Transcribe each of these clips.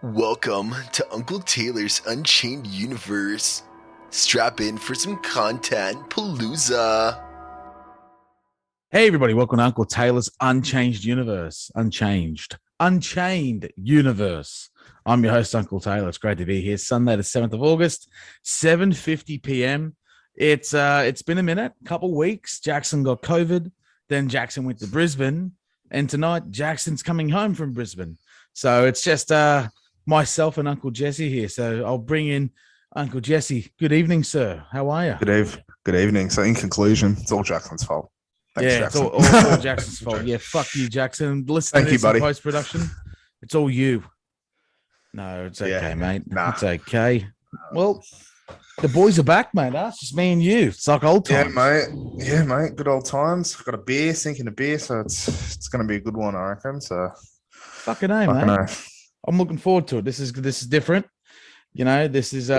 Welcome to Uncle Taylor's Unchained universe. Strap in for some content palooza. Hey everybody, welcome to Uncle Taylor's Unchained universe. Unchained universe. I'm your host, Uncle Taylor. It's great to be here. Sunday, the 7th of August, 7:50 p.m. It's been a minute, couple weeks. Jackson got COVID, then Jackson went to Brisbane, and tonight Jackson's coming home from Brisbane. So it's just myself and Uncle Jesse here. So I'll bring in Uncle Jesse. Good evening, sir. How are you? Good evening. So in conclusion, it's all Jackson's fault. Thanks, yeah, Jackson. It's all Jackson's fault. Yeah, fuck you, Jackson. Listen Thank to you, this in buddy. post-production. It's all you. No, it's okay, Yeah, mate. nah. It's okay. Well, the boys are back, mate. Huh? It's just me and you. It's like old Yeah, times. mate. Yeah, mate. Good old times. Got a beer, sinking a beer, so it's going to be a good one, I reckon. So Fucking A, mate. I'm looking forward to it. This is different. You know, this is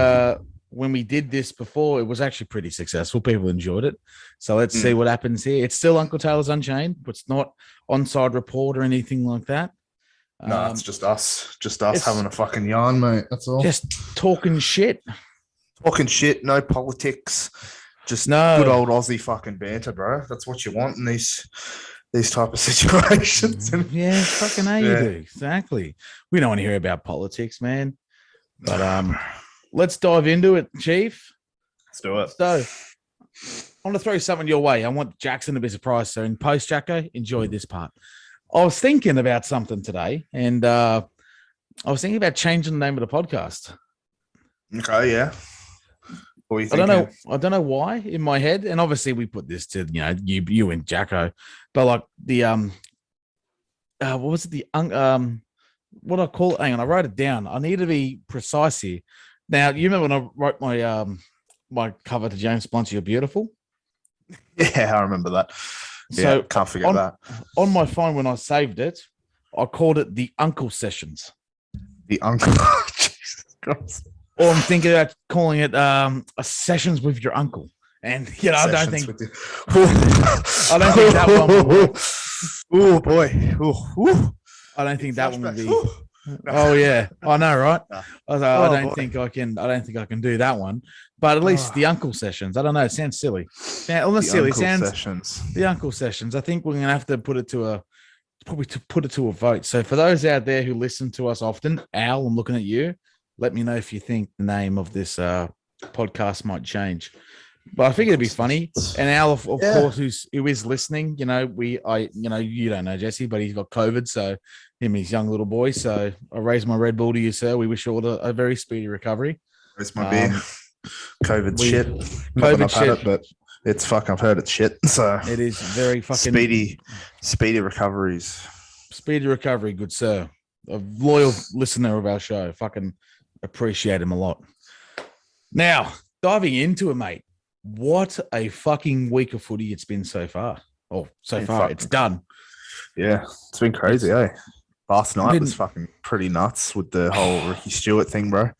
when we did this before, it was actually pretty successful. People enjoyed it. So let's see what happens here. It's still Uncle Taylor's Unchained, but it's not onside report or anything like that. No, it's just us having a fucking yarn, mate. That's all. Just talking shit. Talking shit, no politics. Just No. good old Aussie fucking banter, bro. That's what you want in these type of situations. Yeah, fucking A, you Yeah. do. Exactly. We don't want to hear about politics, man. But let's dive into it, Chief. Let's do it. So I want to throw something your way. I want Jackson to be surprised. So in post, Jacko, enjoy this part. I was thinking about something today, and I was thinking about changing the name of the podcast. Okay, yeah. What are you I thinking? don't know why in my head, and obviously we put this to you and Jacko, but like the what was it, the what I call it? Hang on, I wrote it down. I need to be precise here. Now, you remember when I wrote my my cover to James Blunt's "You're Beautiful"? Yeah, I remember that. So Yeah, can't forget that. On my phone, when I saved it, I called it the Uncle Sessions. The uncle. Jesus Christ. Or I'm thinking about calling it a Sessions with Your Uncle. And I don't think that one would work. Oh boy. Ooh. I don't think that one would be. Flashbacks. Oh yeah, I know, right? Nah. I was like, I don't think I can do that one. But at least the Uncle Sessions. I don't know. It sounds silly. Yeah, well, not silly. It sounds Sessions. the Uncle Sessions. I think we're gonna have to put it to a vote. So for those out there who listen to us often, Al, I'm looking at you. Let me know if you think the name of this podcast might change. But I think it'd be funny. And Al, of course, who is listening, you don't know Jesse, but he's got COVID, so him and his young little boy. So I raise my Red Bull to you, sir. We wish you all a very speedy recovery. Where's my beer? COVID shit. COVID I've shit. had it, but it's fucking. I've heard it's shit. So It is very fucking speedy recoveries. speedy recovery, good sir. A loyal listener of our show. Fucking appreciate him a lot. Now, diving into it, mate. What a fucking week of footy it's been so far. Oh, so far, it's done. Yeah, it's been crazy, Last night was fucking pretty nuts with the whole Ricky Stewart thing, bro.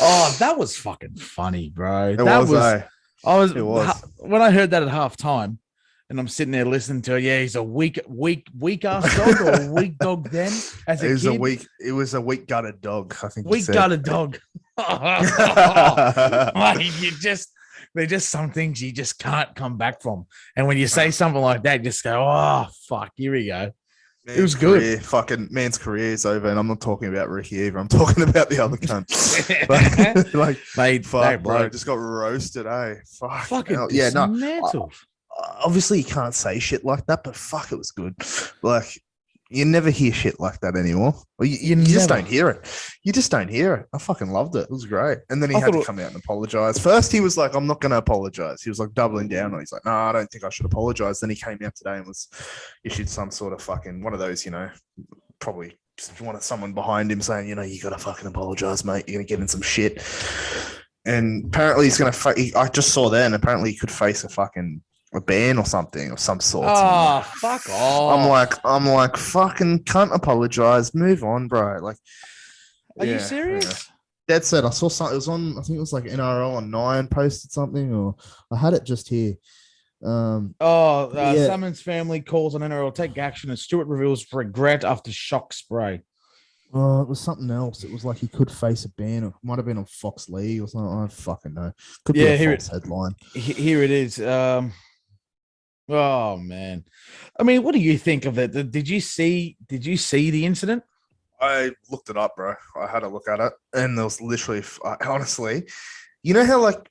Oh, that was fucking funny, bro. It was. When I heard that at halftime, and I'm sitting there listening to it. Yeah, he's a weak ass dog or a weak dog. Then as a kid, it was a weak gutted dog. I think weak gutted dog. Like, they're just some things you just can't come back from. And when you say something like that, you just go, oh fuck, here we go. It was good. Fucking man's career is over, and I'm not talking about Ricky either. I'm talking about the other cunt. Like, mate, fuck, bro, just got roasted, Fuck. Fucking yeah, no. dismantled. Obviously, you can't say shit like that, but fuck, it was good. Like, you never hear shit like that anymore. Well, you just don't hear it. You just don't hear it. I fucking loved it. It was great. And then he had to come out and apologize. First, he was like, I'm not going to apologize. He was like doubling down on it. He's like, no, I don't think I should apologize. Then he came out today and was issued some sort of fucking one of those, probably just wanted someone behind him saying, you got to fucking apologize, mate. You're going to get in some shit. And apparently he's going to I just saw that, and apparently he could face a ban or something of some sort. Oh, fuck off. I'm like, fucking can't apologize. Move on, bro. Like, are you serious? That said, I saw something. It was on, I think it was like NRL on 9 posted something, or I had it just here. Summons family calls on NRL take action as Stewart reveals regret after shock spray. Oh, it was something else. It was like he could face a ban. It might have been on Fox League or something. I don't fucking know. Could be a false headline. Here it is. Oh man, I mean, what do you think of it? Did you see the incident? I looked it up, bro. I had a look at it, and there was literally, honestly, you know how like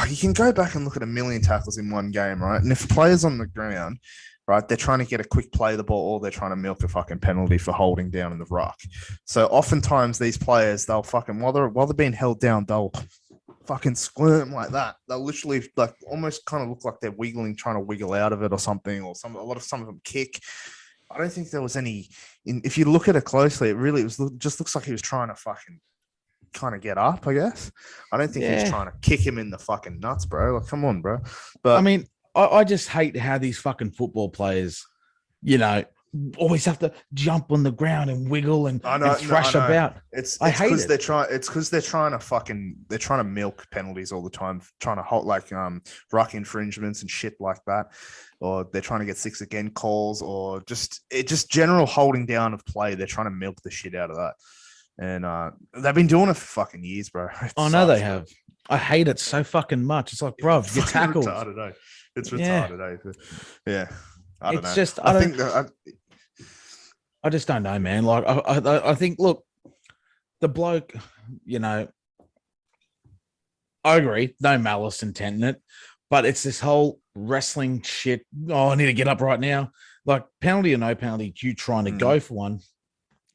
you can go back and look at a million tackles in one game, right? And if a player's on the ground, right, they're trying to get a quick play of the ball, or they're trying to milk a fucking penalty for holding down in the ruck. So oftentimes these players, they'll fucking while they're being held down, they'll fucking squirm like that. They'll literally like almost kind of look like they're wiggling, trying to wiggle out of it or something, or some of them kick. I don't think there was any. If you look at it closely, it really just looks like he was trying to fucking kind of get up. I guess I don't think he was trying to kick him in the fucking nuts, bro. Like, come on, bro. But I mean, I just hate how these fucking football players, always have to jump on the ground and wiggle and thrash about. It's because they're trying to milk penalties all the time, trying to hold like ruck infringements and shit like that, or they're trying to get 6 again calls, or just general holding down of play. They're trying to milk the shit out of that, and they've been doing it for fucking years, bro. I know they have. I hate it so fucking much. It's like, bro, you're tackled. Retarded, eh? It's retarded, eh? Yeah. I don't know. Just I just don't know, man. Like I think, look, the bloke, I agree, no malice intent in it, but it's this whole wrestling shit. Oh, I need to get up right now. Like, penalty or no penalty, you trying to go for one,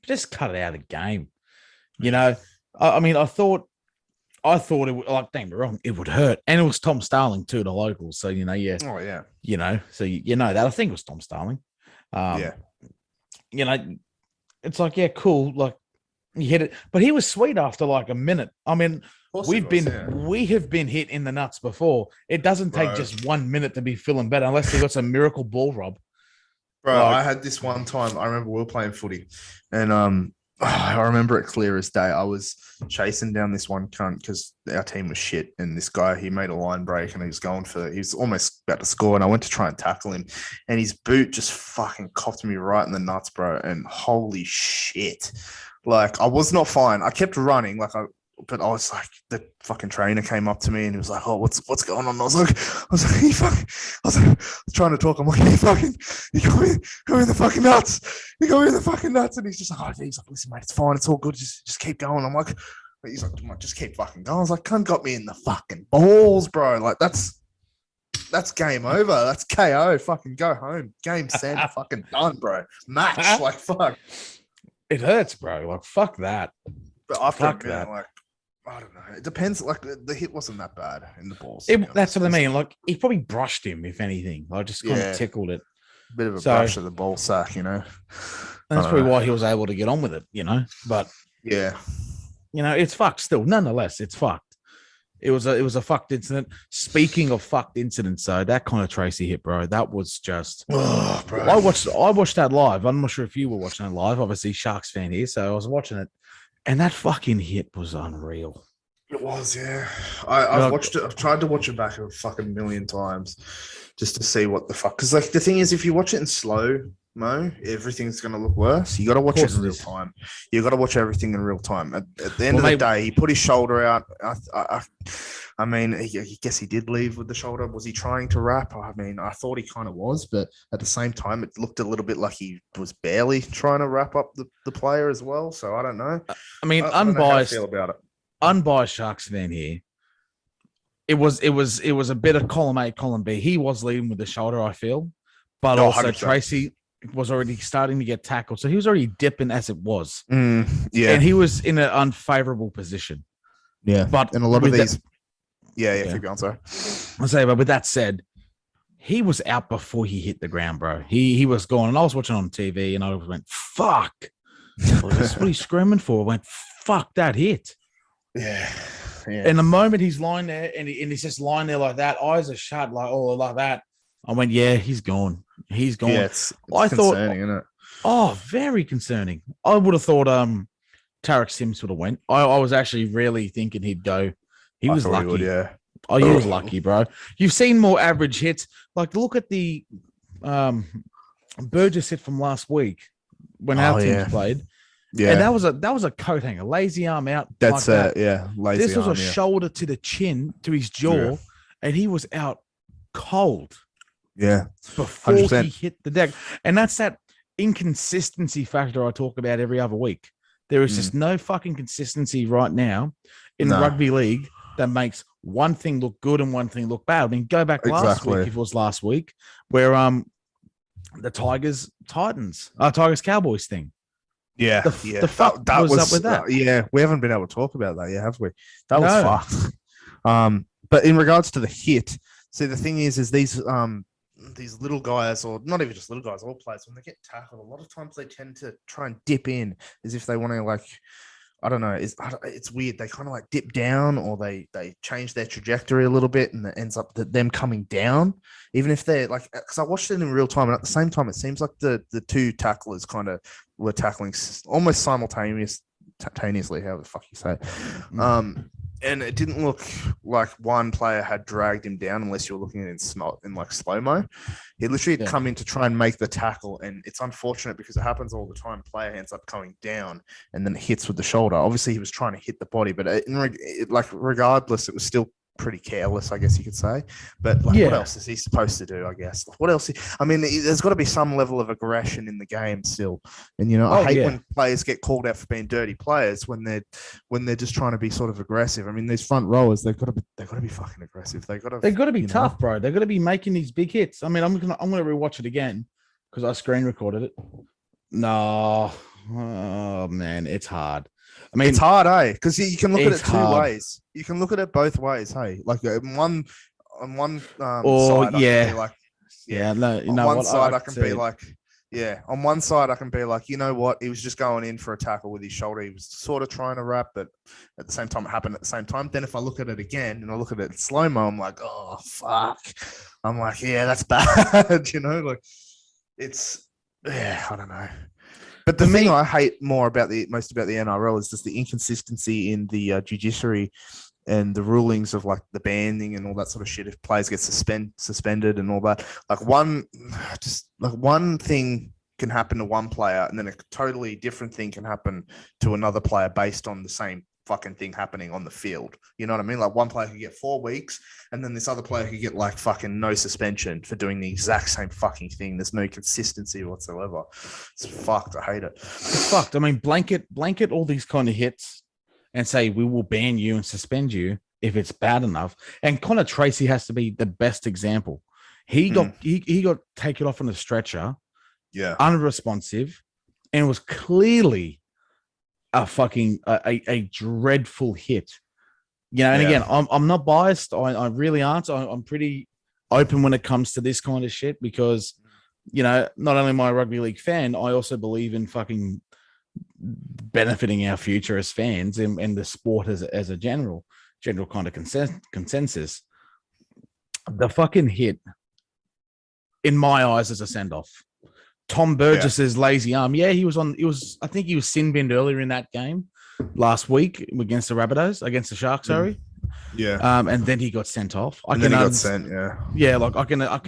just cut it out of the game. I mean, I thought it would, like, don't get me wrong, it would hurt. And it was Tom Starling too, the locals. So, yeah. Oh, yeah. So you know that. I think it was Tom Starling. Yeah. It's like, yeah, cool. Like, you hit it. But he was sweet after like a minute. I mean, we have been hit in the nuts before. It doesn't take just 1 minute to be feeling better unless he got some miracle ball rob. Bro, I had this one time. I remember we were playing footy, and I remember it clear as day. I was chasing down this one cunt because our team was shit, and this guy, he made a line break and he was almost about to score, and I went to try and tackle him, and his boot just fucking copped me right in the nuts, bro. And holy shit, like, I was not fine. I kept running, but I was like, the fucking trainer came up to me and he was like, "Oh, what's going on?" I was like, I was trying to talk. I'm like, you got me in the fucking nuts. You got me in the fucking nuts. And he's just like, listen, mate, it's fine. It's all good. Just keep going. I'm like, he's like, just keep fucking going. I was like, cunt got me in the fucking balls, bro. Like, that's game over. That's KO. Fucking go home. Game set. Fucking done, bro. Match. Like, fuck. It hurts, bro. Like, fuck that. But after a minute, like, I don't know. It depends. Like, the hit wasn't that bad in the balls. That's what I mean. Like, he probably brushed him, if anything. Like, just kind of tickled it. Bit of a brush of the ball sack, That's probably why he was able to get on with it, But yeah, it's fucked still. Nonetheless, it's fucked. It was a fucked incident. Speaking of fucked incidents, though, that kind of Tracy hit, bro, that was just. Oh, bro. I watched that live. I'm not sure if you were watching it live. Obviously, Sharks fan here, so I was watching it. And that fucking hit was unreal. It was, yeah. I've watched it. I've tried to watch it back a fucking million times just to see what the fuck. Because, like, the thing is, if you watch it in slow-mo, everything's going to look worse. You got to watch it in real time. You got to watch everything in real time. At the end of the day, he put his shoulder out. I mean, I guess he did leave with the shoulder. Was he trying to wrap? I mean, I thought he kind of was, but at the same time, it looked a little bit like he was barely trying to wrap up the player as well. So I don't know. I mean, unbiased. I feel about it. Unbiased Sharks fan here. It was a bit of column A, column B. He was leading with the shoulder, I feel, but also 100%. Tracy was already starting to get tackled, so he was already dipping as it was. Yeah, and he was in an unfavorable position. Yeah, but and a lot of these. Yeah. Keep going, sorry. I'll say, but with that said, he was out before he hit the ground, bro. He was gone, and I was watching on TV, and I went, "Fuck!" That's what he's screaming for. I went, "Fuck that hit!" Yeah. And the moment he's lying there, and he's just lying there like that, eyes are shut, like that. I went, "Yeah, he's gone. He's gone." Yeah, it's concerning, isn't it? Oh, very concerning. I would have thought Tarek Sims would have went. I was actually really thinking he'd go. He was lucky. He would, yeah. Oh, he was lucky, bro. You've seen more average hits. Like, look at the Burgess hit from last week when our teams played. Yeah. And that was a coat hanger, lazy arm out. That's like that. Yeah. Lazy This was arm, a shoulder to the chin, to his jaw, and he was out cold. Yeah. Before 100%. he hit the deck. And that's that inconsistency factor I talk about every other week. There is just no fucking consistency right now in rugby league that makes one thing look good and one thing look bad. I mean, go back last week, if it was last week, where the Tigers Cowboys thing. Yeah, the fuck that was up with that. Yeah, we haven't been able to talk about that yet, have we? That was fucked. But in regards to the hit, see, the thing is these little guys, or not even just little guys, all players, when they get tackled, a lot of times they tend to try and dip in as if they want to, like, I don't know, it's weird. They kind of like dip down, or they change their trajectory a little bit, and it ends up them coming down, even if they're like, because I watched it in real time, and at the same time, it seems like the two tacklers kind of were tackling almost simultaneously, however the fuck you say it. And it didn't look like one player had dragged him down, unless you're looking at it in like slow-mo. He literally had come in to try and make the tackle, and it's unfortunate because it happens all the time. Player ends up coming down and then it hits with the shoulder. Obviously, he was trying to hit the body, but regardless, it was still pretty careless, I guess you could say. But what else is he supposed to do, I guess? What else? I mean, there's got to be some level of aggression in the game still. And, I hate when players get called out for being dirty players when they're just trying to be sort of aggressive. I mean, these front rowers, they've got to be fucking aggressive. They've got to be tough, bro. They've got to be making these big hits. I mean, I'm gonna rewatch it again because I screen recorded it. No, oh man, it's hard. I mean, it's hard, because you can look at it two ways. You can look at it both ways, hey. Like on one side, I can be like, on one side I can be like, you know what, he was just going in for a tackle with his shoulder. He was sort of trying to wrap, but at the same time, it happened at the same time. Then if I look at it again and I look at it in slow mo, I'm like, oh fuck. I'm like, yeah, that's bad. Like it's, I don't know. But the thing I hate most about the NRL is just the inconsistency in the judiciary and the rulings of like the banning and all that sort of shit. If players get suspended and all that, one thing can happen to one player, and then a totally different thing can happen to another player based on the same fucking thing happening on the field. You know what I mean? Like one player could get 4 weeks, and then this other player could get like fucking no suspension for doing the exact same fucking thing. There's no consistency whatsoever. It's fucked. I hate it. It's fucked. I mean, blanket all these kind of hits and say we will ban you and suspend you if it's bad enough. And Connor Tracy has to be the best example. He got taken off on a stretcher, unresponsive, and was clearly a dreadful hit, and again, I'm not biased. I really aren't. I'm pretty open when it comes to this kind of shit because, not only am I a rugby league fan, I also believe in fucking benefiting our future as fans and the sport as a general kind of consensus. The fucking hit, in my eyes, is a send off. Tom Burgess's lazy arm. Yeah, I think he was sin binned earlier in that game last week against the Sharks, sorry. Yeah. And then he got sent off. I can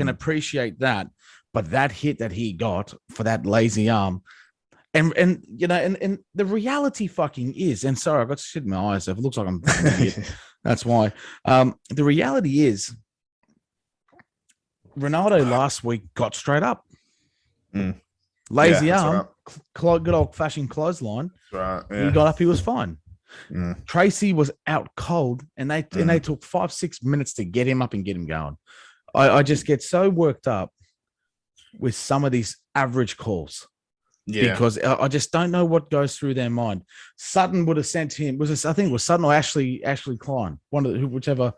appreciate that. But that hit that he got for that lazy arm, and the reality fucking is, and sorry, I got shit in my eyes, so if it looks like I'm that's why. The reality is Ronaldo last week got straight up. Lazy arm, good old fashioned clothesline. Right. Yeah. He got up, he was fine. Tracy was out cold, and they took 5-6 minutes to get him up and get him going. I just get so worked up with some of these average calls. Yeah. Because I just don't know what goes through their mind. Sutton would have sent him. I think it was Sutton or Ashley Klein, whichever. I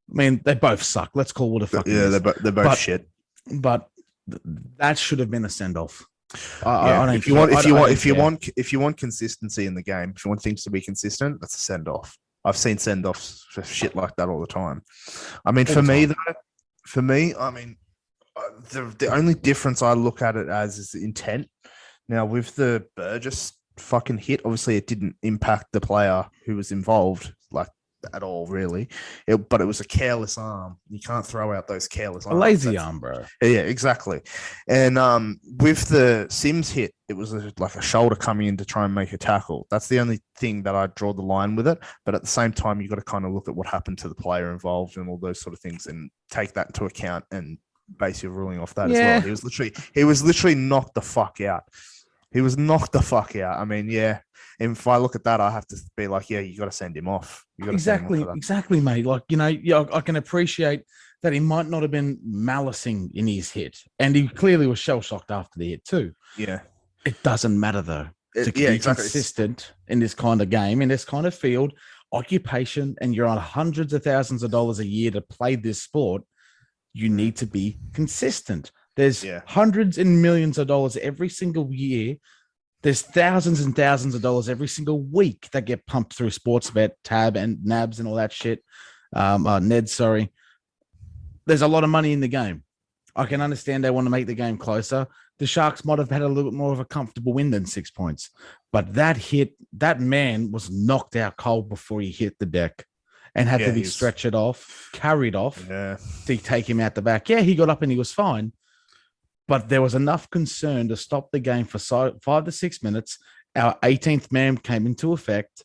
mean, they both suck. Let's call what a fucking. Yeah, they're both shit. But that should have been a send off. If you want consistency in the game, if you want things to be consistent, that's a send off. I've seen send offs for shit like that all the time. I mean, for me, I mean, the only difference I look at it as is the intent. Now, with the Burgess fucking hit, obviously it didn't impact the player who was involved. Like, at all, really. But it was a careless arm. You can't throw out those careless arms. A lazy arm, bro. Yeah, exactly. And with the Sims hit, it was like a shoulder coming in to try and make a tackle. That's the only thing that I draw the line with it. But at the same time, you got to kind of look at what happened to the player involved and all those sort of things, and take that into account and base your ruling off that as well. He was literally knocked the fuck out. He was knocked the fuck out. I mean, yeah. And if I look at that, I have to be like, yeah, you got to send him off. Exactly, mate. Like, I can appreciate that he might not have been malicing in his hit, and he clearly was shell shocked after the hit too. Yeah, it doesn't matter though. To be consistent in this kind of game, in this kind of field, occupation, and you're on hundreds of thousands of dollars a year to play this sport. You need to be consistent. There's hundreds and millions of dollars every single year. There's thousands and thousands of dollars every single week that get pumped through Sportsbet, Tab, and Nabs and all that shit. Ned, sorry. There's a lot of money in the game. I can understand they want to make the game closer. The Sharks might have had a little bit more of a comfortable win than 6 points. But that man was knocked out cold before he hit the deck and had to be stretched off, carried off to take him out the back. Yeah, he got up and he was fine. But there was enough concern to stop the game for 5 to 6 minutes. Our 18th man came into effect.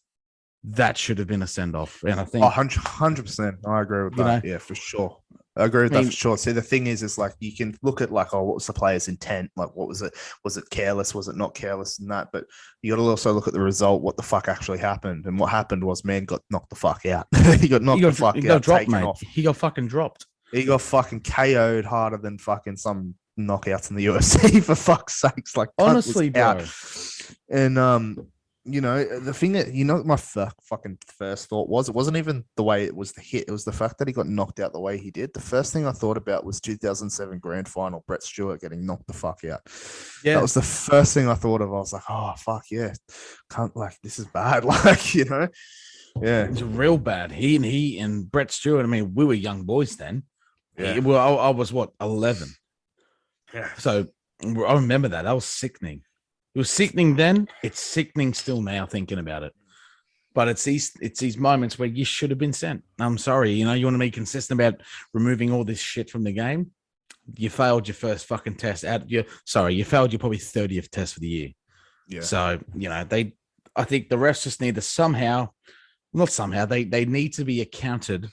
That should have been a send-off. And I think 100%. I agree with that. Yeah, for sure. I agree with that for sure. See, the thing is like you can look at like, what was the player's intent? Like, what was it? Was it careless? Was it not careless? And that, but you got to also look at the result. What the fuck actually happened? And what happened was, man got knocked the fuck out. He got knocked the fuck out. He got dropped, mate. He got fucking dropped. He got fucking KO'd harder than fucking some knockouts in the UFC, for fuck's sakes. Like, honestly, bro. And the thing that my fucking first thought was, it wasn't even the way it was the hit. It was the fact that he got knocked out the way he did. The first thing I thought about was 2007 grand final, Brett Stewart getting knocked the fuck out. Yeah, that was the first thing I thought of. I was like, oh fuck yeah, this is bad. Yeah, it's real bad. He and Brett Stewart. I mean, we were young boys then. Yeah, I was 11. Yeah. So I remember that. That was sickening. It was sickening then. It's sickening still now thinking about it. But it's these moments where you should have been sent. I'm sorry. You want to be consistent about removing all this shit from the game. You failed your first fucking test. You failed your probably 30th test for the year. Yeah. So, I think the refs just need to they need to be accounted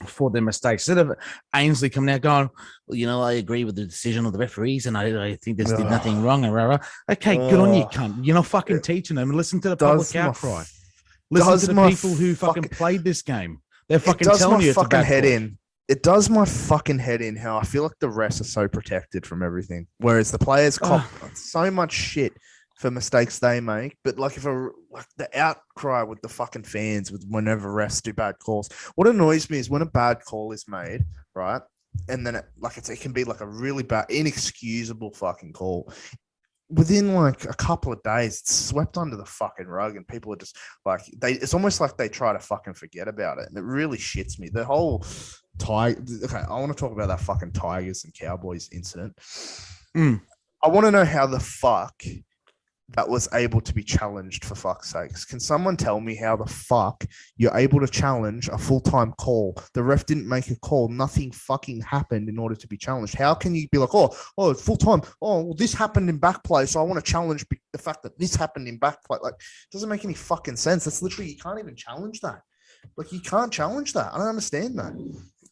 for their mistakes. Instead of Ainsley coming out going, well, I agree with the decision of the referees and I think this did nothing wrong. Okay, good on you, cunt. You're not fucking teaching them. Listen to the public outcry. Listen to the people who fucking played this game. They're fucking telling you it's a bad call. It does my fucking head in how I feel like the refs are so protected from everything, whereas the players cop so much shit for mistakes they make. But like the outcry with the fucking fans with whenever refs do bad calls. What annoys me is when a bad call is made, right? And then it can be like a really bad, inexcusable fucking call. Within like a couple of days, it's swept under the fucking rug, and people are just like it's almost like they try to fucking forget about it. And it really shits me. The whole I want to talk about that fucking Tigers and Cowboys incident. I want to know how the fuck that was able to be challenged, for fuck's sakes. Can someone tell me how the fuck you're able to challenge a full-time call? The ref didn't make a call. Nothing fucking happened in order to be challenged. How can you be like, oh, it's full-time. Oh, well, this happened in back play, so I want to challenge the fact that this happened in back play. Like, it doesn't make any fucking sense. That's literally, you can't even challenge that. Like, you can't challenge that. I don't understand that.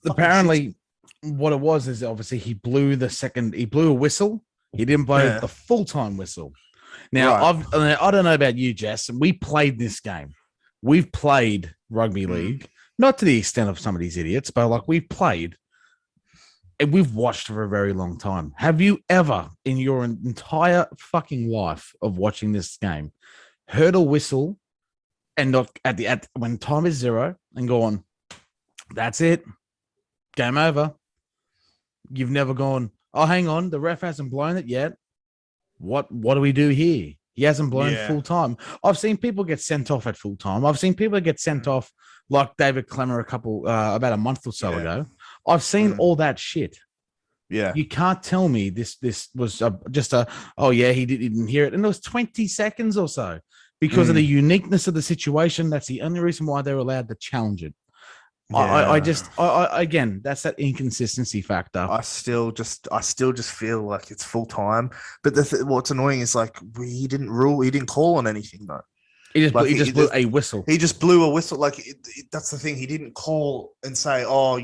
Apparently, what it was is obviously he blew a whistle. He didn't blow the full-time whistle. Now, I don't know about you, Jess. We played this game. We've played rugby league, not to the extent of some of these idiots, but we've played and we've watched for a very long time. Have you ever, in your entire fucking life of watching this game, heard a whistle and not when time is 0 and gone, that's it, game over? You've never gone, oh, hang on, the ref hasn't blown it yet. What do we do here? He hasn't blown full time. I've seen people get sent off at full time. I've seen people get sent off like David Clemmer about a month or so ago. I've seen all that shit. Yeah. You can't tell me this was he didn't hear it. And it was 20 seconds or so because of the uniqueness of the situation. That's the only reason why they're allowed to challenge it. Yeah. I again, that's that inconsistency factor. I still just feel like it's full time. But what's annoying is like he didn't call on anything though. He just blew a whistle. He just blew a whistle. Like that's the thing. He didn't call and say, "Oh,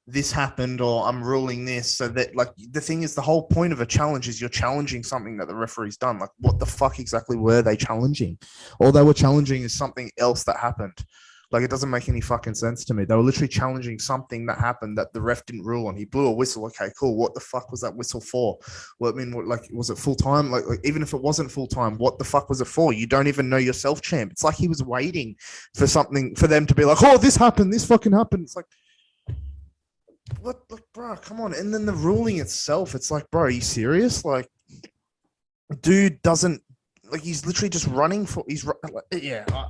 this happened," or "I'm ruling this." So that, like, the thing is, the whole point of a challenge is you're challenging something that the referee's done. Like, what the fuck exactly were they challenging? All they were challenging is something else that happened. Like, it doesn't make any fucking sense to me. They were literally challenging something that happened that the ref didn't rule on. He blew a whistle. Okay, cool. What the fuck was that whistle for? Well, I mean, was it full time? Like, even if it wasn't full time, what the fuck was it for? You don't even know yourself, champ. It's like he was waiting for something for them to be like, "Oh, this happened. This fucking happened." It's like, what? Like, bro, come on. And then the ruling itself, it's like, bro, are you serious? Like, dude doesn't. Like, he's literally just running for.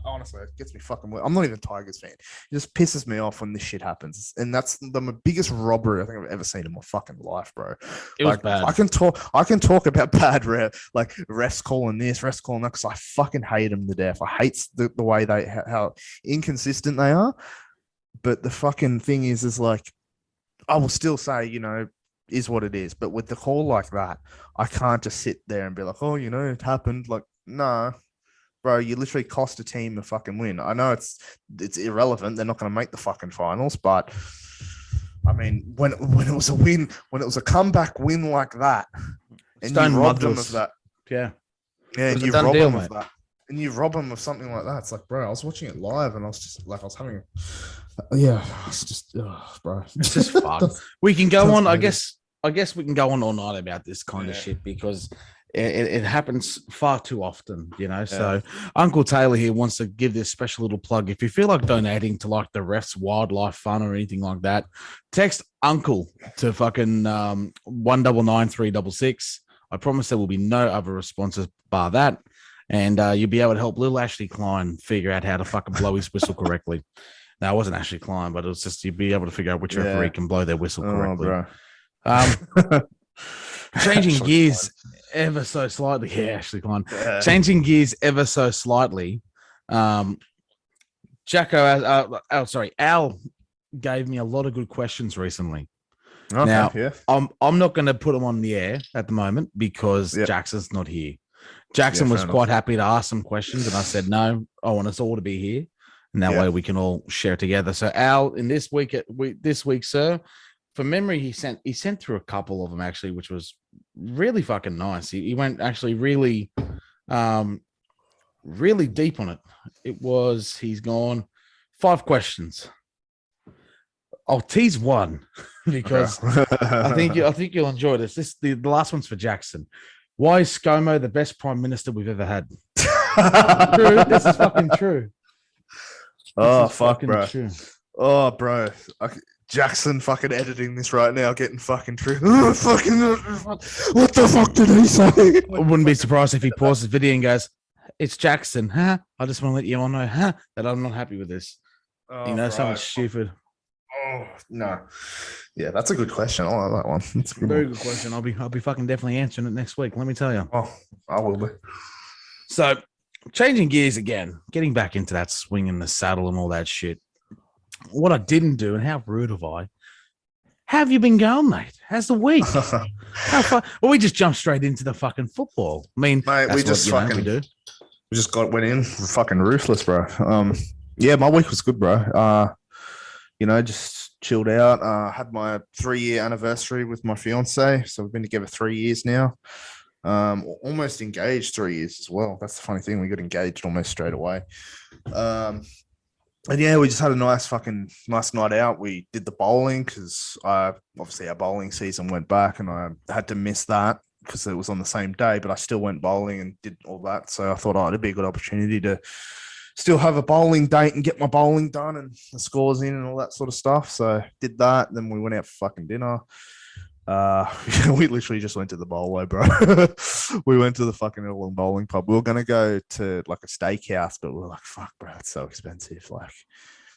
Honestly, it gets me fucking. I'm not even a Tigers fan. It just pisses me off when this shit happens, and that's the biggest robbery I think I've ever seen in my fucking life, bro. It was bad. I can talk about bad refs calling this, refs calling that, because I fucking hate them to death. I hate the way how inconsistent they are. But the fucking thing is like, I will still say, is what it is. But with the call like that, I can't just sit there and be like, "Oh, it happened." Like, no, bro, you literally cost a team a fucking win. I know it's irrelevant. They're not going to make the fucking finals, but I mean, when it was a win, when it was a comeback win like that, and you robbed them of that, and you rob them of that, and you rob them of something like that. It's like, bro, I was watching it live, and I was just like, it's just, bro, it's just fun. We can go on. I guess we can go on all night about this kind of shit because it happens far too often, So Uncle Taylor here wants to give this special little plug. If you feel like donating to like the refs wildlife fund or anything like that, text Uncle to fucking 199-366. I promise there will be no other responses bar that. And you'll be able to help little Ashley Klein figure out how to fucking blow his whistle correctly. Now, it wasn't Ashley Klein, but it was just you'd be able to figure out which referee can blow their whistle correctly. Changing gears ever so slightly. Yeah, Ashley Klein. Changing gears ever so slightly. Al gave me a lot of good questions recently. Okay, now, I'm not going to put them on the air at the moment because Jackson's not here. Jackson was quite happy to ask some questions, and I said, no, I want us all to be here. And that way we can all share together. So Al, in this week, sir, from memory, he sent through a couple of them actually, which was really fucking nice. He went actually really, really deep on it. He's gone 5 questions. I'll tease one because I think you'll enjoy this. The last one's for Jackson. Why is ScoMo the best prime minister we've ever had? True. This is fucking true. Oh, fuck, bro. True. Oh, bro. Jackson fucking editing this right now, getting fucking true. What the fuck did he say? I wouldn't be surprised if he pauses the video and goes, "It's Jackson, huh? I just want to let you all know, that I'm not happy with this." Something stupid. Oh, no. Yeah, that's a good question. I like that one. That's a very good question. I'll be fucking definitely answering it next week. Let me tell you. Oh, I will be. So, changing gears again, getting back into that swing in the saddle and all that shit. What I didn't do, and how rude have I? How have you been going, mate? How's the week? How far? Well, we just jumped straight into the fucking football. I mean, mate, we just fucking do. We just went in. We're fucking ruthless, bro. Yeah, my week was good, bro. Just chilled out. Had my 3-year anniversary with my fiance, so we've been together 3 years now. Almost engaged 3 years as well. That's the funny thing. We got engaged almost straight away. And yeah, we just had a nice night out. We did the bowling because obviously our bowling season went back and I had to miss that because it was on the same day, but I still went bowling and did all that. So I thought, it'd be a good opportunity to still have a bowling date and get my bowling done and the scores in and all that sort of stuff. So did that. Then we went out for fucking dinner. We literally just went to the bowlo, bro. We went to the fucking little bowling pub. We were gonna go to like a steakhouse, but we were like, fuck, bro, it's so expensive. Like,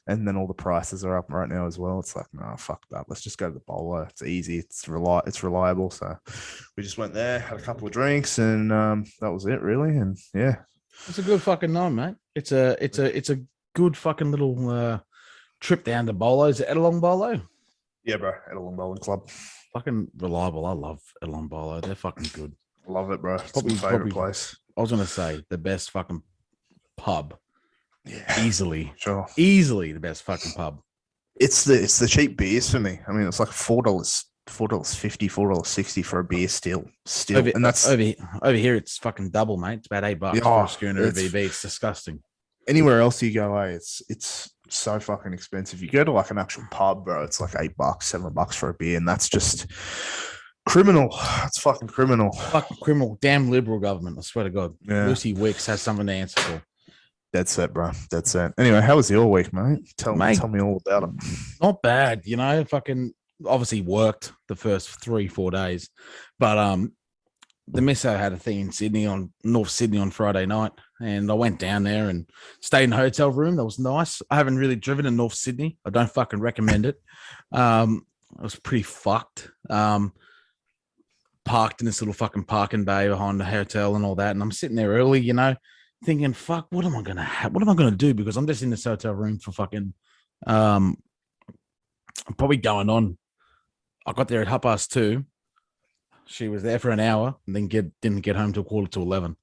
and then all the prices are up right now as well. It's like, no, fuck that. Let's just go to the bowlo. It's easy. It's reliable. So we just went there, had a couple of drinks, and that was it, really. And yeah, It's a good fucking night, mate. It's a good fucking little trip down to Bolo. Is it Edelong Bolo? Yeah, bro. At a long bowling club. Fucking reliable. I love Edelong Bolo. They're fucking good. Love it, bro. It's my favorite place. I was gonna say the best fucking pub. Yeah, Easily. sure. Easily the best fucking pub. It's the cheap beers for me. I mean, it's like $4.50, $4.60 for a beer still. And that's over here. It's fucking double, mate. It's about $8 for a schooner of VB. It's disgusting. Anywhere else you go, it's so fucking expensive. You go to like an actual pub, bro. It's like $8, $7 for a beer, and that's just criminal. It's fucking criminal. Fucking criminal. Damn liberal government. I swear to God. Yeah. Lucy Wicks has something to answer for. That's it, bro. That's it. Anyway, how was your week, mate? Tell me all about it. Not bad, fucking obviously worked the first 3-4 days. But the misso had a thing in North Sydney on Friday night, and I went down there and stayed in a hotel room. That was nice. I haven't really driven in North Sydney. I don't fucking recommend it. It was pretty fucked. Parked in this little fucking parking bay behind the hotel and all that, and I'm sitting there early, thinking, fuck, what am I gonna do? Because I'm just in this hotel room for fucking probably going on. I got there at 2:30. She was there for an hour and then didn't get home till 11:15.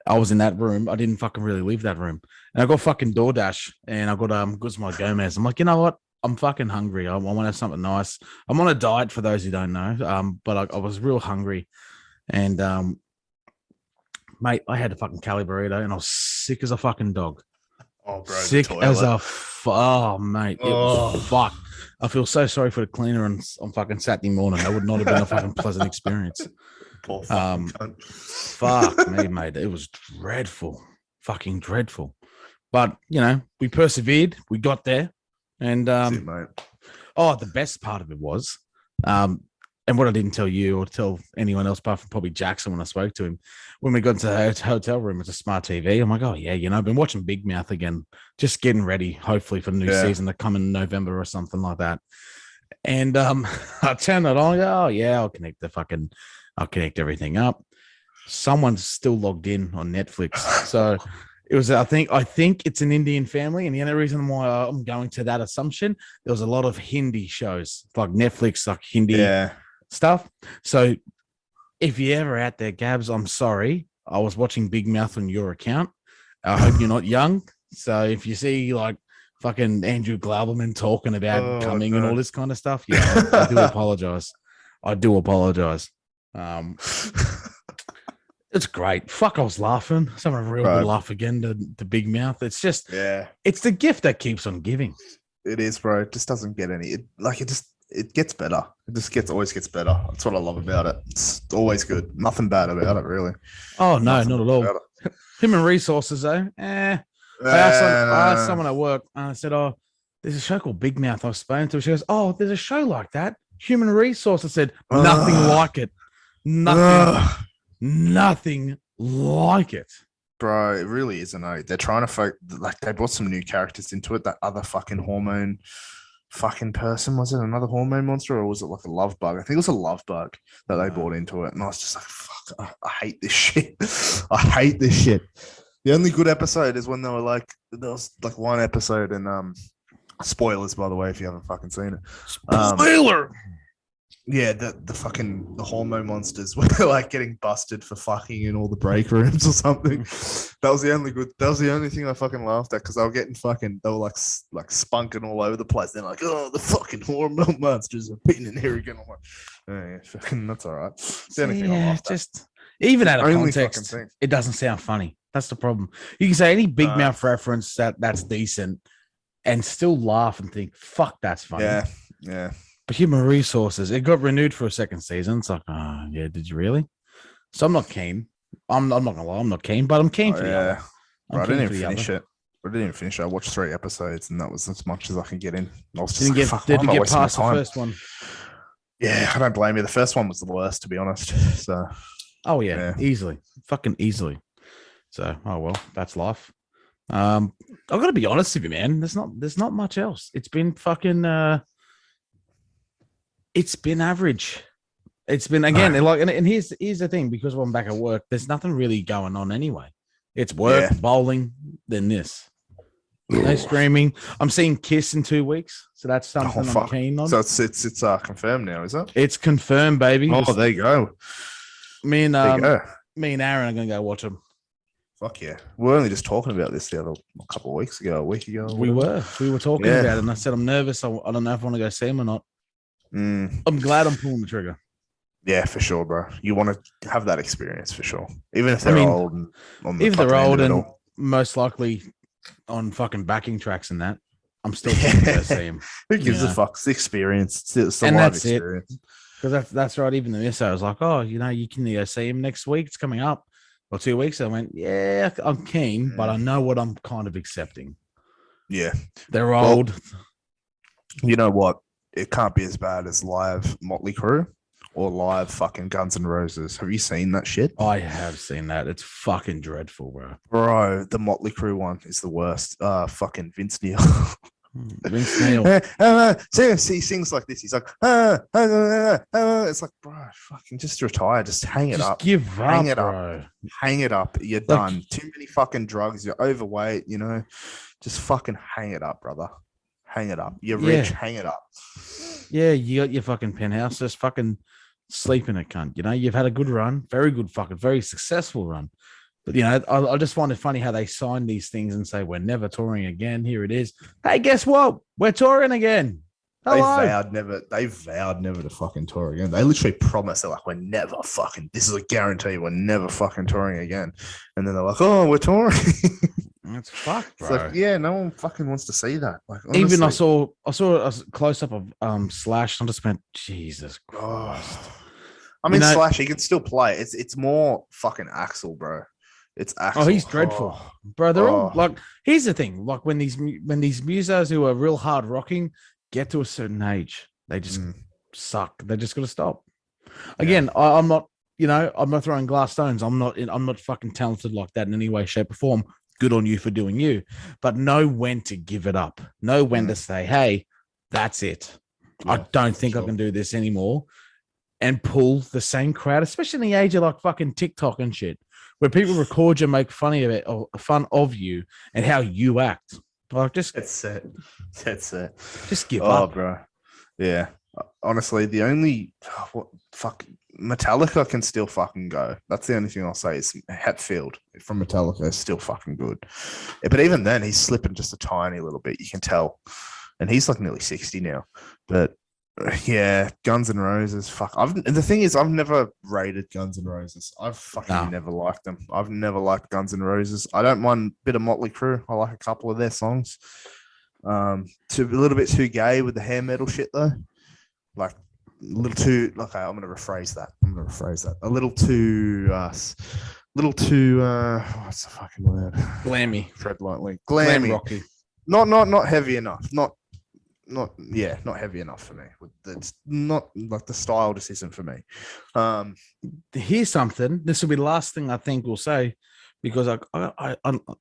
I was in that room. I didn't fucking really leave that room. And I got fucking DoorDash and I got Guzman Gomez. I'm like, you know what? I'm fucking hungry. I want to have something nice. I'm on a diet for those who don't know. But I was real hungry. And mate, I had a fucking Cali burrito and I was sick as a fucking dog. Oh, bro. Sick as a mate. It was fuck. I feel so sorry for the cleaner on fucking Saturday morning. That would not have been a fucking pleasant experience. Poor fucking cunt. Fuck me, mate. It was dreadful. Fucking dreadful. But, we persevered. We got there. And mate. The best part of it was, and what I didn't tell you or tell anyone else apart from probably Jackson when I spoke to him, when we got into the hotel room, it's a smart TV. I'm like, oh yeah, I've been watching Big Mouth again, just getting ready, hopefully for the new season to come in November or something like that. And I turned it on. Oh yeah, I'll connect everything up. Someone's still logged in on Netflix, so it was. I think it's an Indian family, and the only reason why I'm going to that assumption, there was a lot of Hindi shows like Netflix, like Hindi stuff. So if you're ever out there, Gabs, I'm sorry. I was watching Big Mouth on your account. I hope you're not young. So if you see like fucking Andrew Glauberman talking about coming and all this kind of stuff, I do apologize. It's great. Fuck, I was laughing. I was having a real good laugh again to Big Mouth. It's just, it's the gift that keeps on giving. It is, bro. It just doesn't get any. It gets better. It just always gets better. That's what I love about it. It's always good. Nothing bad about it, really. Oh no, not at all. Human resources, though. I asked someone at work, and I said, "Oh, there's a show called Big Mouth." I was spoken to. She goes, "Oh, there's a show like that." Human resources. I said, "Nothing like it. Nothing like it." Bro, it really isn't. They're trying to they brought some new characters into it. That other fucking hormone fucking person, was it another hormone monster or was it like a love bug? I think it was a love bug that they brought into it, and I was just like, fuck, I hate this shit. I hate this shit. The only good episode is when there was like one episode, and spoilers by the way if you haven't fucking seen it. Spoiler. Yeah, the hormone monsters were like getting busted for fucking in all the break rooms or something. That was the only thing I fucking laughed at, because they were like spunking all over the place. They're like, oh, the fucking hormone monsters are beating in here again. I'm like, oh, yeah, fucking, that's all right. It's the only thing I laughed at. Even out of context, it doesn't sound funny. That's the problem. You can say any Big Mouth reference that's decent and still laugh and think, fuck, that's funny. Yeah. But Human Resources, it got renewed for a second season. It's like, oh, yeah, did you really? So I'm not keen. I'm not going to lie, I'm not keen, but I'm keen for the other. I didn't even finish it. I watched 3 episodes, and that was as much as I can get in. I was just did you get past the first one? Yeah, I don't blame you. The first one was the worst, to be honest. So, easily. Fucking easily. So, oh, well, that's life. I've got to be honest with you, man. There's not much else. It's been fucking... It's been average. It's been, again, and here's the thing, because I'm back at work, there's nothing really going on anyway. It's work, bowling, then this. No streaming. I'm seeing Kiss in 2 weeks, so that's something I'm keen on. So it's confirmed now, is it? It's confirmed, baby. Oh, there you go. Me and Aaron are gonna go watch them. Fuck yeah. We were only just talking about this a couple of weeks ago, a week ago. We were talking about it, and I said I'm nervous. I don't know if I want to go see them or not. I'm glad I'm pulling the trigger. Yeah, for sure, bro. You want to have that experience for sure, even if they're old and most likely on fucking backing tracks and that. I'm still going to go see him. Who gives a fuck? It's the experience. It's the and live that's experience. Because that's right. Even the misso, I was like, oh, you can go see him next week. It's coming up. Or 2 weeks. I went, yeah, I'm keen, but I know what I'm kind of accepting. Yeah. They're old. You know what? It can't be as bad as live Motley Crue or live fucking Guns N' Roses. Have you seen that shit? I have seen that. It's fucking dreadful, bro. Bro, the Motley Crue one is the worst. Fucking Vince Neil. Vince Neil. He sings like this. He's like, it's like, bro, fucking just retire. Just hang it up. Give hang up, it bro. Up. Hang it up. You're done. Too many fucking drugs. You're overweight, Just fucking hang it up, brother. Hang it up. You're rich. Hang it up. Yeah, you got your fucking penthouse. Just fucking sleep in it, cunt. You've had a good run. Very good fucking, very successful run. But, I just find it funny how they sign these things and say, we're never touring again. Here it is. Hey, guess what? We're touring again. Hello. They vowed never to fucking tour again. They literally promised, they're like, we're never fucking, this is a guarantee, we're never fucking touring again. And then they're like, oh, we're touring. That's fucked, bro. It's like, yeah, no one fucking wants to see that. Like, honestly, even I saw a close up of Slash. I just went, Jesus Christ. I mean, Slash, he can still play. It's more fucking Axl, bro. It's Axl. Oh, he's dreadful, bro. They're all like. Here's the thing: like when these musos who are real hard rocking get to a certain age, they just suck. They just got to stop. Again, I'm not. I'm not throwing glass stones. I'm not fucking talented like that in any way, shape, or form. Good on you for doing you, but know when to give it up. Know when to say, "Hey, that's it. Yeah, I don't think I can do this anymore," and pull the same crowd, especially in the age of like fucking TikTok and shit, where people record you, make fun of it, or fun of you, and how you act. Like, just that's it. Just give up, bro. Yeah, honestly, the only Metallica can still fucking go. That's the only thing I'll say is Hetfield from Metallica is still fucking good. Yeah, but even then, he's slipping just a tiny little bit. You can tell, and he's like nearly 60 now. But yeah, Guns N' Roses. Fuck. The thing is, I've never rated Guns N' Roses. I've fucking never liked them. I've never liked Guns N' Roses. I don't mind a bit of Motley Crue. I like a couple of their songs. A little bit too gay with the hair metal shit though. Like a little too. Okay, I'm gonna rephrase that. A little too. What's the fucking word? Glammy. Tread lightly. Glam rocky. Not heavy enough. Not heavy enough for me. It's not like the style just isn't for me. Here's something. This will be the last thing I think we'll say, because I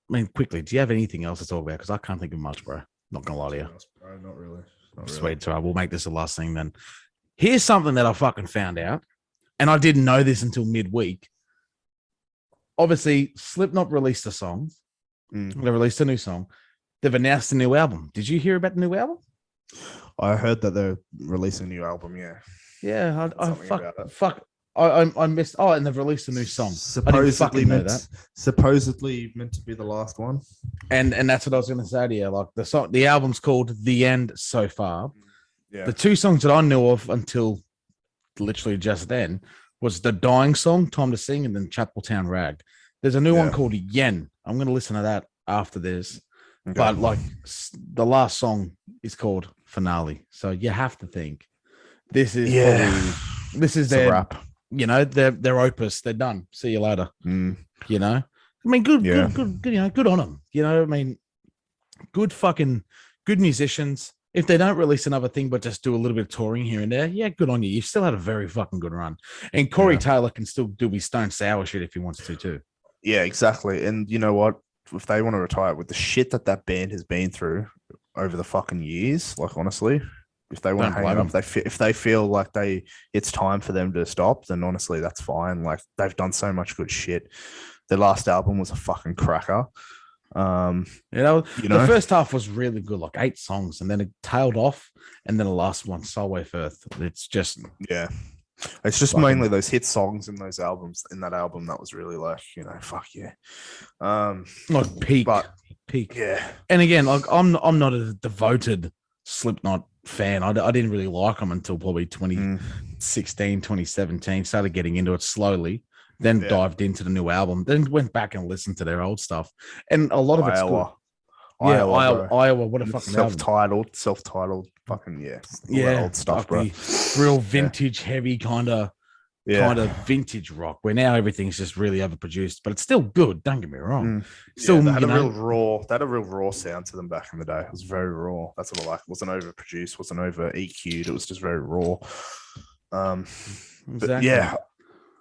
mean, quickly, do you have anything else to talk about? Because I can't think of much, bro. Not gonna lie to you. Bro, not really. Sweet. So we'll make this the last thing then. Here's something that I fucking found out, and I didn't know this until midweek. Obviously, Slipknot released a song. They released a new song. They've announced a new album. Did you hear about the new album? I heard that they're releasing a new album. Yeah. I missed. Oh, and they've released a new song. Supposedly meant to be the last one. And that's what I was going to say to you. Like the album's called The End so far. Yeah. The two songs that I knew of until literally just then was the Dying song, Time to Sing, and then Chapeltown Rag. There's a new one called Yen. I'm going to listen to that after this. Okay. But like the last song is called Finale. So you have to think this is their rap. Their opus. They're done. See you later. I mean, good. Good on them. I mean, good musicians. If they don't release another thing, but just do a little bit of touring here and there, yeah, good on you. You've still had a very fucking good run. And Corey Taylor can still do his Stone Sour shit if he wants to too. Yeah, exactly. And you know what? If they want to retire with the shit that band has been through over the fucking years, like honestly, if they want to hang up, if they feel like it's time for them to stop, then honestly, that's fine. Like they've done so much good shit. Their last album was a fucking cracker. The first half was really good, like 8 songs, and then it tailed off, and then the last one, Solway Firth. It's just it's just mainly those hit songs in those albums. In that album, that was really like, fuck yeah. Like peak. Yeah. And again, like I'm not a devoted Slipknot fan. I didn't really like them until probably 2016, 2017. Started getting into it slowly, then dived into the new album, then went back and listened to their old stuff. And a lot of it's good. Yeah, Iowa, what a fucking self-titled, fucking old stuff, bro. Real vintage, heavy kind of vintage rock. Where now everything's just really overproduced, but it's still good. Don't get me wrong. Still, they had a real raw sound to them back in the day. It was very raw. That's what I like. It wasn't overproduced, wasn't over EQ'd. It was just very raw. But yeah,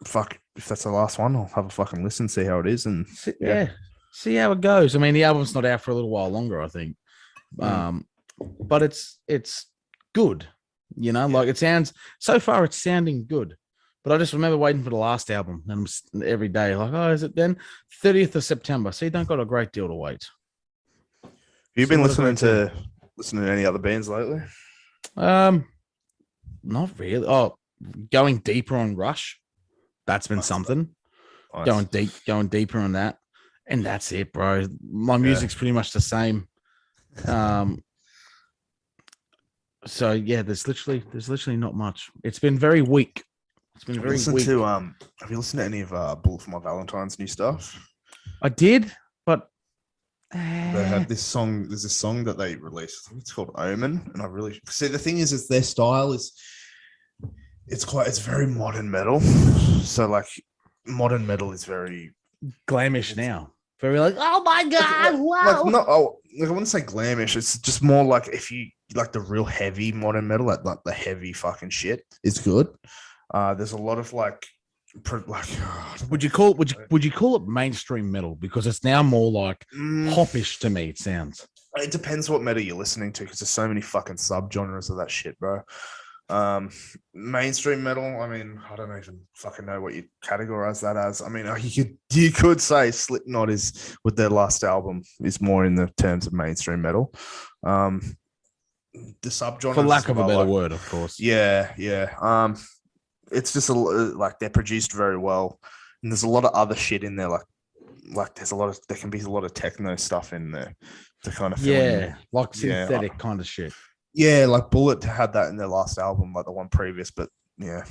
fuck. If that's the last one, I'll have a fucking listen, see how it is, and see how it goes. I mean, the album's not out for a little while longer, I think. But it's good, like it sounds so far. It's sounding good, but I just remember waiting for the last album, and every day like, oh, is it then 30th of September? So you don't got a great deal to wait. Have you been listening to any other bands lately? Not really. Oh, going deeper on Rush. That's been something. Nice. Going deeper on that. And that's it, bro. My music's pretty much the same. So yeah, there's literally not much. It's been very weak. It's been very weak. Have you listened to any of Bullet for My Valentine's new stuff? I did, but they have this song. There's a song that they released. I think it's called Omen, and I really see. The thing is their style is it's very modern metal. So like modern metal is very glamish now. Very like, oh my god, wow. I wouldn't say glamish. It's just more like if you like the real heavy modern metal, like the heavy fucking shit is good. There's a lot of would you call it mainstream metal, because it's now more like popish to me, it sounds. It depends what metal you're listening to, because there's so many fucking subgenres of that shit, bro. Mainstream metal, I mean, I don't even fucking know what you categorize that as. I mean, you could say Slipknot is, with their last album, is more in the terms of mainstream metal. The subgenres, for lack of a better word, of course. Yeah. It's just like they're produced very well, and there's a lot of other shit in there. Like there can be a lot of techno stuff in there to kind of like synthetic kind of shit. Yeah, like Bullet had that in their last album, like the one previous, but yeah.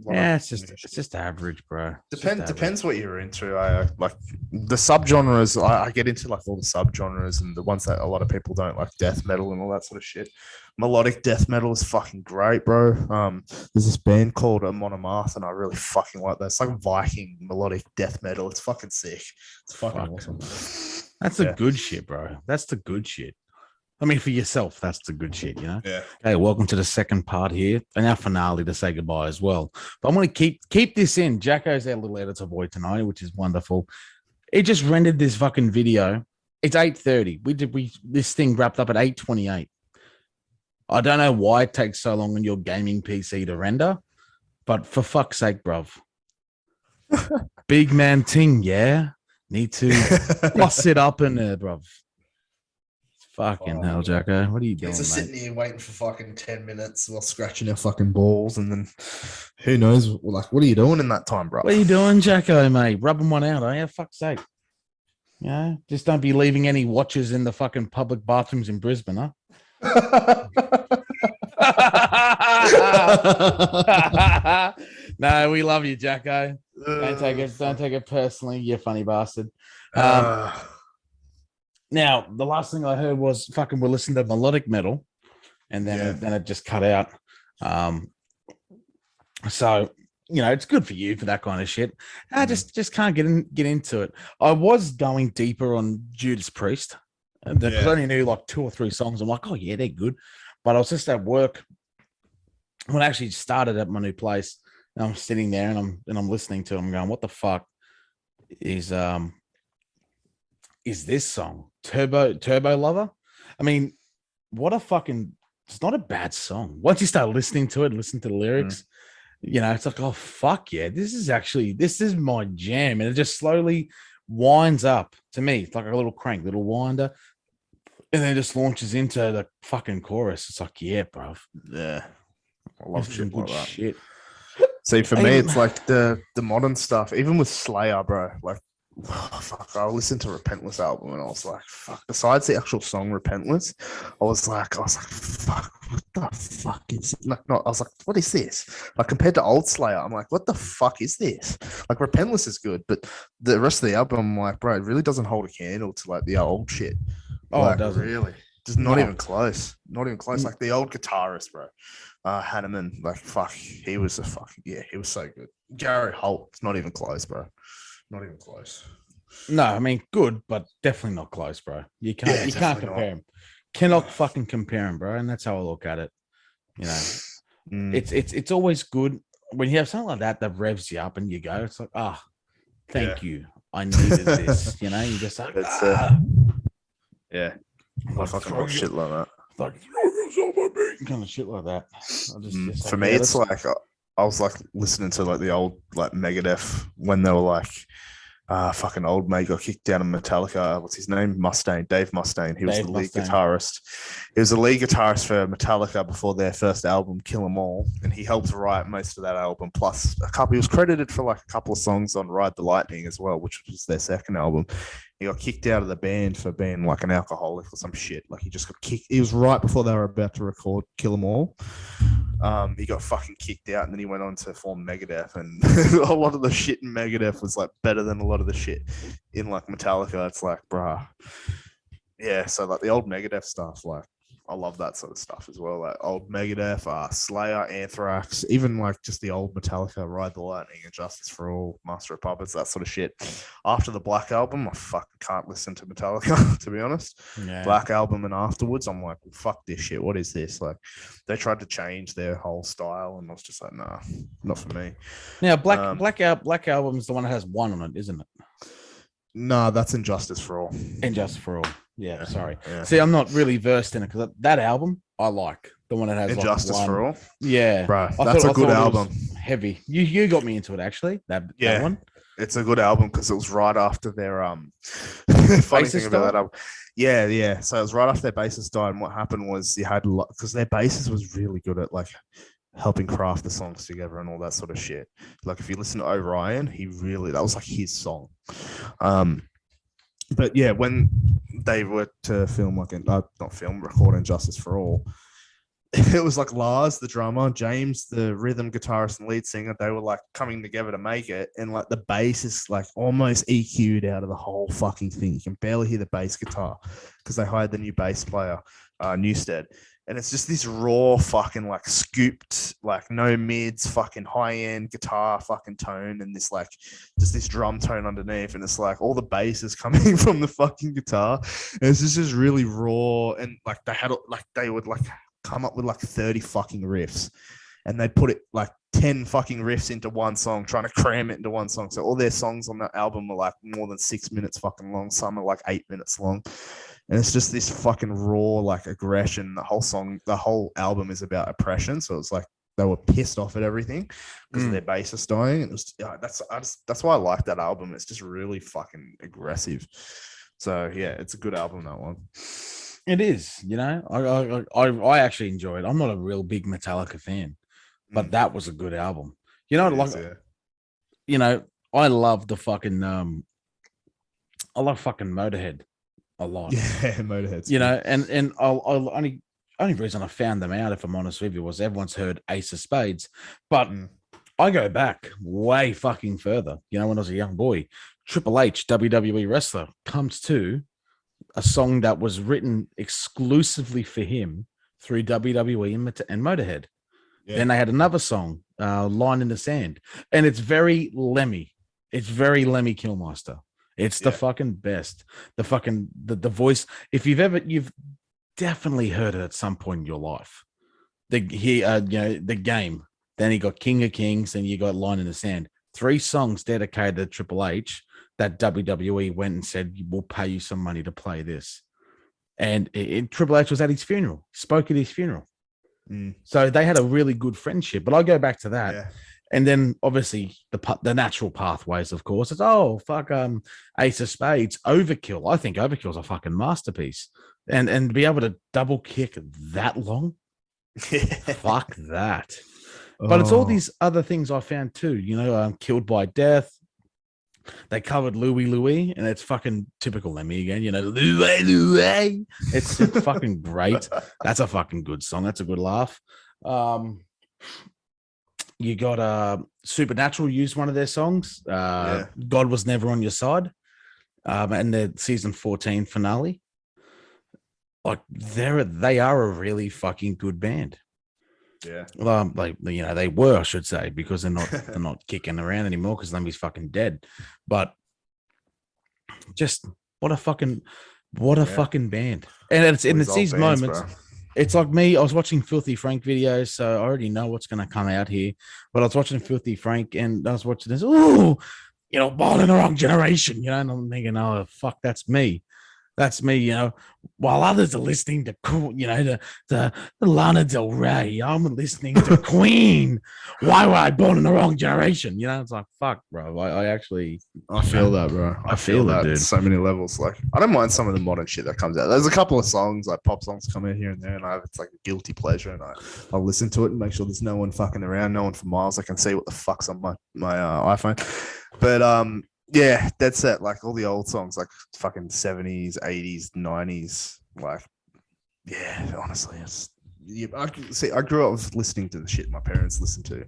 It's just average, bro. Depends what you're into. I like the subgenres. I get into like all the subgenres and the ones that a lot of people don't like, death metal and all that sort of shit. Melodic death metal is fucking great, bro. There's this band called Monomath, and I really fucking like that. It's like Viking melodic death metal. It's fucking sick. It's fucking awesome. That's the good shit, bro. That's the good shit. I mean, for yourself, that's the good shit, Yeah. Hey, welcome to the second part here, and our finale to say goodbye as well. But I'm going to keep this in. Jacko's our little editor boy tonight, which is wonderful. He just rendered this fucking video. It's 8:30. This thing wrapped up at 8:28. I don't know why it takes so long on your gaming PC to render, but for fuck's sake, bruv. Big man ting, yeah? Need to bust it up in there, bruv. Fucking hell, Jacko. What are you doing, just sitting here waiting for fucking 10 minutes while scratching our fucking balls, and then who knows, like, what are you doing in that time, bro? What are you doing, Jacko, mate? Rubbing one out, eh? Fuck's sake. Yeah, just don't be leaving any watches in the fucking public bathrooms in Brisbane, huh? No, we love you, Jacko. Don't take it personally, you funny bastard. Now, the last thing I heard was fucking we're listening to melodic metal, and then it just cut out. So it's good for you for that kind of shit. I just can't get into it. I was going deeper on Judas Priest. I only knew like 2 or 3 songs. I'm like, oh yeah, they're good. But I was just at work when I actually started at my new place, and I'm sitting there and I'm listening to them, going, what the fuck is this song? Turbo Lover? I mean, what a fucking, it's not a bad song. Once you start listening to it, listen to the lyrics, It's like, oh fuck yeah, this is my jam, and it just slowly winds up to me. It's like a little crank, little winder, and then just launches into the fucking chorus. It's like, yeah, bro, Yeah, I this love is some shit like good that. shit. See, for me, it's like the modern stuff, even with Slayer, bro. Like, oh, fuck, I listened to Repentless album and I was like, fuck. Besides the actual song Repentless, I was like, fuck, what the fuck is it? Like, I was like, what is this? Like compared to old Slayer, I'm like, what the fuck is this? Like Repentless is good, but the rest of the album, I'm like, bro, it really doesn't hold a candle to like the old shit. Oh, it Like, doesn't. really, just not No. even close. Not even close. Like the old guitarist, bro. Hanneman, like fuck, he was he was so good. Gary Holt, not even close, bro. Not even close. No, I mean good, but definitely not close, bro. You can't compare him. Cannot fucking compare him, bro. And that's how I look at it. It's always good when you have something like that revs you up and you go. It's like, thank you. I needed this. You just like, yeah. I fucking love shit like that. Like kind of shit like that. For me, it's like I was like listening to like the old like Megadeth when they were like fucking old mate got kicked out of Metallica. What's his name? Dave Mustaine. He was the lead guitarist. He was the lead guitarist for Metallica before their first album, Kill 'Em All, and he helped write most of that album. Plus a couple. He was credited for like a couple of songs on Ride the Lightning as well, which was their second album. He got kicked out of the band for being like an alcoholic or some shit. Like he just got kicked. It was right before they were about to record Kill 'Em All. He got fucking kicked out, and then he went on to form Megadeth, and a lot of the shit in Megadeth was like better than a lot of the shit in like Metallica. It's like, bruh, yeah. So like the old Megadeth stuff, like I love that sort of stuff as well. Like old Megadeth, Slayer, Anthrax, even like just the old Metallica, Ride the Lightning, and Justice for All, Master of Puppets, that sort of shit. After the Black Album, I fucking can't listen to Metallica, to be honest. Yeah. Black Album and afterwards, I'm like, well, fuck this shit. What is this? Like, they tried to change their whole style, and I was just like, nah, not for me. Now, Black Album is the one that has one on it, isn't it? No, that's Injustice for All. Injustice for All. Yeah, sorry. Yeah. See, I'm not really versed in it because that album I like. The one that has Injustice like for All. Yeah, bro, that's a good album. Heavy. You got me into it actually. That one. It's a good album because it was right after their funny thing about that album. Yeah. So it was right after their bassist died, and what happened was you had because their bassist was really good at like helping craft the songs together and all that sort of shit. Like if you listen to Orion, that was like his song. But yeah, when they were to film record Injustice for All, it was like Lars, the drummer, James, the rhythm guitarist and lead singer, they were like coming together to make it. And like the bass is like almost EQ'd out of the whole fucking thing. You can barely hear the bass guitar because they hired the new bass player, Newstead. And it's just this raw fucking like scooped, like no mids, fucking high end guitar fucking tone, and this like just this drum tone underneath. And it's like all the bass is coming from the fucking guitar. And it's just really raw. And like they would like come up with like 30 fucking riffs, and they'd put it like 10 fucking riffs into one song, trying to cram it into one song. So all their songs on that album are like more than 6 minutes fucking long. Some are like 8 minutes long. And it's just this fucking raw, like aggression. The whole album is about oppression. So it's like they were pissed off at everything because of their bassist dying. And it was, that's why I like that album. It's just really fucking aggressive. So yeah, it's a good album, that one. It is, I actually enjoy it. I'm not a real big Metallica fan, but that was a good album. I love the fucking I love fucking Motorhead a lot. Yeah, Motorhead. And I'll only reason I found them out, if I'm honest with you, was everyone's heard Ace of Spades, but I go back way fucking further. When I was a young boy, Triple H, WWE wrestler, comes to a song that was written exclusively for him through WWE and Motorhead. Yeah. Then they had another song, Line in the Sand, and it's very Lemmy. It's very Lemmy Kilmister. It's the fucking best. The fucking the voice. If you've definitely heard it at some point in your life. The game. Then you got King of Kings, and you got Line in the Sand. 3 songs dedicated to Triple H that WWE went and said, we'll pay you some money to play this. And Triple H was at his funeral, spoke at his funeral. So they had a really good friendship. But I go back to that. Yeah. And then obviously the natural pathways, of course, it's Ace of Spades, Overkill. I think Overkill's a fucking masterpiece. And be able to double kick that long, fuck that. But it's all these other things I found too. Killed by Death. They covered Louie, and it's fucking typical Lemmy again. Louie. It's fucking great. That's a fucking good song. That's a good laugh. You got Supernatural used one of their songs. God Was Never on Your Side, and their season 14 finale. Like they are a really fucking good band. Yeah. They were, I should say, because they're not kicking around anymore because Lemmy's fucking dead. But just what a fucking band. And it's these moments. Bro. It's like me. I was watching Filthy Frank videos, so I already know what's going to come out here. But I was watching Filthy Frank, and I was watching this. Born in the wrong generation. And I'm thinking, oh fuck, that's me. That's me, while others are listening to, the Lana Del Rey, I'm listening to Queen. Why were I born in the wrong generation? It's like, fuck, bro. I feel that, bro. I feel that, dude. So many levels. Like, I don't mind some of the modern shit that comes out. There's a couple of songs, like pop songs come out here and there, and it's like a guilty pleasure, and I'll listen to it and make sure there's no one fucking around, no one for miles. I can see what the fuck's on my iPhone. But, yeah, that's it. Like all the old songs, like fucking 70s, 80s, 90s. Like, yeah, honestly, I grew up listening to the shit my parents listened to,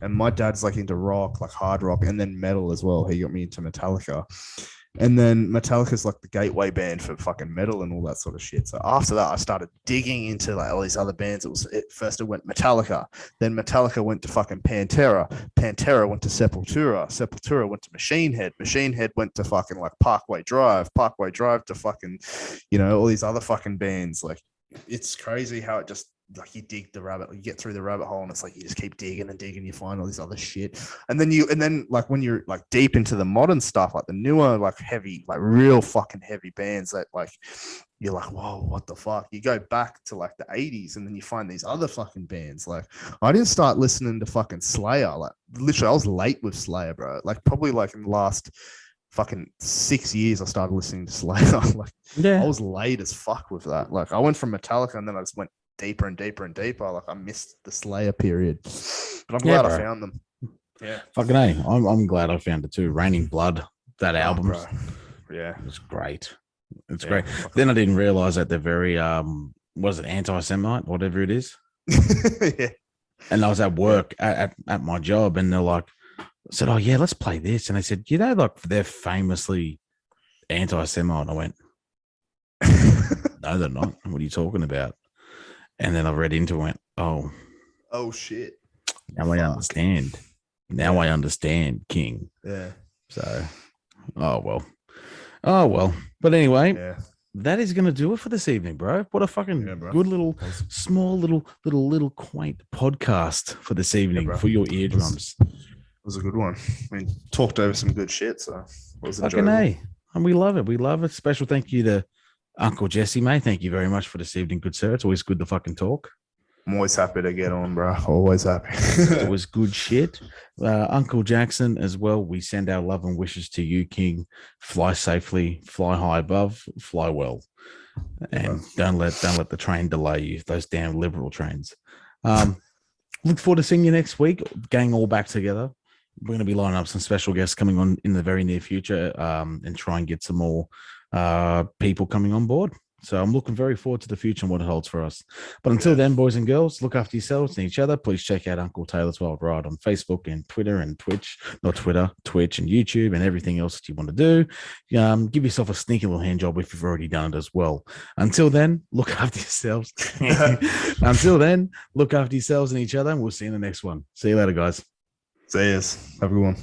and my dad's like into rock, like hard rock, and then metal as well. He got me into Metallica, and then Metallica's like the gateway band for fucking metal and all that sort of shit. So after that, I started digging into like all these other bands. First it went Metallica, then Metallica went to fucking Pantera went to Sepultura went to Machine Head went to fucking like Parkway Drive to fucking, all these other fucking bands. Like, it's crazy how it just, like, you get through the rabbit hole, and it's like you just keep digging and digging, you find all these other shit, and then like when you're like deep into the modern stuff, like the newer, like heavy, like real fucking heavy bands that like you're like, whoa, what the fuck? You go back to like the 80s, and then you find these other fucking bands. Like, I didn't start listening to fucking Slayer, like literally I was late with Slayer, bro. Like probably like in the last fucking 6 years I started listening to Slayer. Like, I was late as fuck with that. Like, I went from Metallica, and then I just went deeper and deeper and deeper. Like, I missed the Slayer period, but I'm glad I found them. Yeah, fucking A. I'm glad I found it too. Raining Blood, that album, bro. Yeah, it was great. It's great. Then I didn't realize that they're very was it anti-Semite, whatever it is. Yeah. And I was at work at my job, and they're like, I said, oh yeah, let's play this. And they said, like they're famously anti-Semite. And I went, no, they're not. What are you talking about? And then I read into it and went, oh shit. Now I understand. I understand, King. Yeah. So, oh well. But anyway, that is going to do it for this evening, bro. What a fucking good little, small little quaint podcast for this evening for your eardrums. It was a good one. I mean, talked over some good shit, so it was fucking A. And we love it. We love it. Special thank you to Uncle Jesse, mate. Thank you very much for this evening, good sir. It's always good to fucking talk. I'm always happy to get on, bro. Always happy. It was good shit. Uncle Jackson as well. We send our love and wishes to you, King. Fly safely, fly high above, fly well, and don't let the train delay you. Those damn liberal trains. Look forward to seeing you next week. Gang all back together. We're going to be lining up some special guests coming on in the very near future, and try and get some more people coming on board. So I'm looking very forward to the future and what it holds for us. But until then, boys and girls, look after yourselves and each other. Please check out Uncle Taylor's Wild Ride on Facebook and Twitter and Twitch and YouTube and everything else that you want to do. Give yourself a sneaky little hand job if you've already done it as well. Until then, look after yourselves. Until then, look after yourselves and each other, and we'll see you in the next one. See you later, guys. See you. Have a good one.